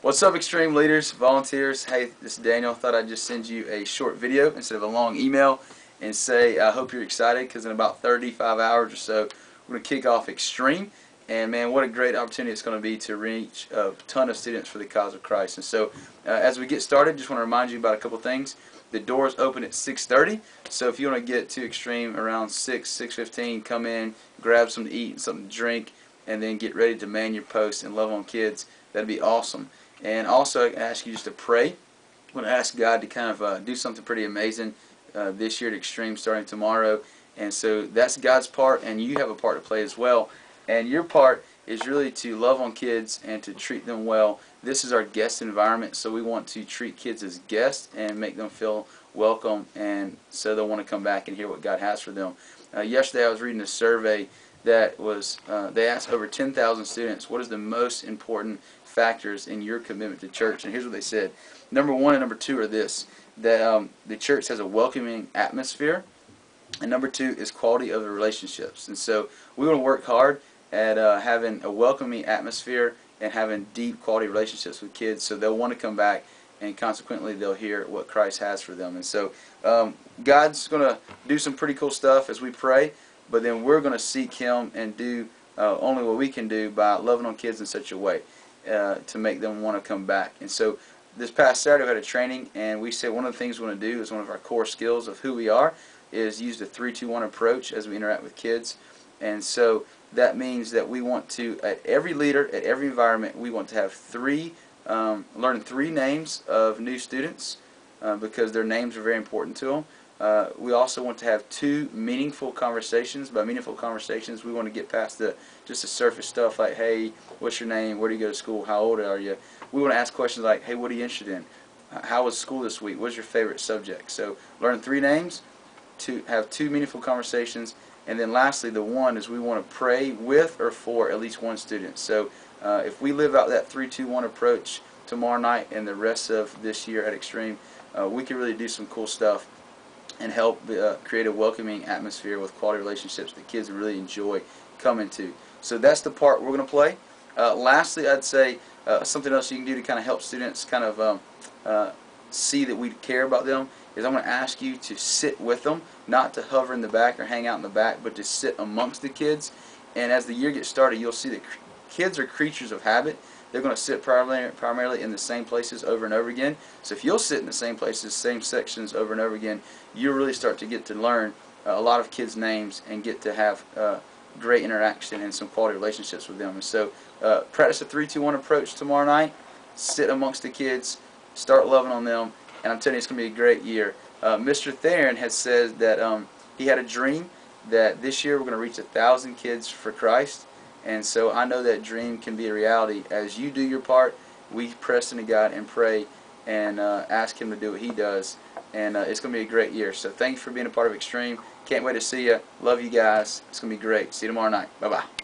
What's up, Xtreme Leaders, volunteers? Hey, this is Daniel. Thought I'd just send you a short video instead of a long email and say I hope you're excited, because in about 35 hours or so we're going to kick off Xtreme. And man, what a great opportunity it's going to be to reach a ton of students for the cause of Christ. And so as we get started, just want to remind you about a couple things. The doors open at 6:30, so if you want to get to Xtreme around 6:15, come in, grab something to eat and something to drink, and then get ready to man your post and love on kids. That'd be awesome. And also, I ask you just to pray. I'm going to ask God to kind of do something pretty amazing this year at Xtreme, starting tomorrow. And so that's God's part, and you have a part to play as well. And your part is really to love on kids and to treat them well. This is our guest environment, so we want to treat kids as guests and make them feel welcome, and so they'll want to come back and hear what God has for them. Yesterday I was reading a survey that was, they asked over 10,000 students, what is the most important factors in your commitment to church? And here's what they said. Number one and number two are this, that the church has a welcoming atmosphere, and number two is quality of the relationships. And so we want to work hard at having a welcoming atmosphere and having deep quality relationships with kids, so they'll want to come back, and consequently they'll hear what Christ has for them. And so God's going to do some pretty cool stuff as we pray, but then we're going to seek Him and do only what we can do by loving on kids in such a way to make them want to come back. And so this past Saturday we had a training, and we said one of the things we want to do is one of our core skills of who we are is use the 3-2-1 approach as we interact with kids. And so that means that we want to, at every leader, at every environment, we want to have learn three names of new students because their names are very important to them. We also want to have 2 meaningful conversations. By meaningful conversations, we want to get past just the surface stuff like, hey, what's your name? Where do you go to school? How old are you? We want to ask questions like, hey, what are you interested in? How was school this week? What's your favorite subject? So learn 3 names, to have 2 meaningful conversations, and then lastly, the one is we want to pray with or for at least one student. So if we live out that 3-2-1 approach tomorrow night and the rest of this year at Xtreme, we can really do some cool stuff and help create a welcoming atmosphere with quality relationships that kids really enjoy coming to. So that's the part we're going to play. Lastly, I'd say something else you can do to kind of help students kind of see that we care about them is I'm going to ask you to sit with them, not to hover in the back or hang out in the back, but to sit amongst the kids. And as the year gets started, you'll see that kids are creatures of habit. They're going to sit primarily in the same places over and over again. So if you'll sit in the same places, same sections over and over again, you'll really start to get to learn a lot of kids' names and get to have great interaction and some quality relationships with them. And so practice a 3-2-1 approach tomorrow night. Sit amongst the kids, start loving on them, and I'm telling you, it's going to be a great year. Mr. Theron has said that he had a dream that this year we're going to reach 1,000 kids for Christ. And so I know that dream can be a reality. As you do your part, we press into God and pray and ask Him to do what He does. And it's going to be a great year. So thanks for being a part of Xtreme. Can't wait to see you. Love you guys. It's going to be great. See you tomorrow night. Bye-bye.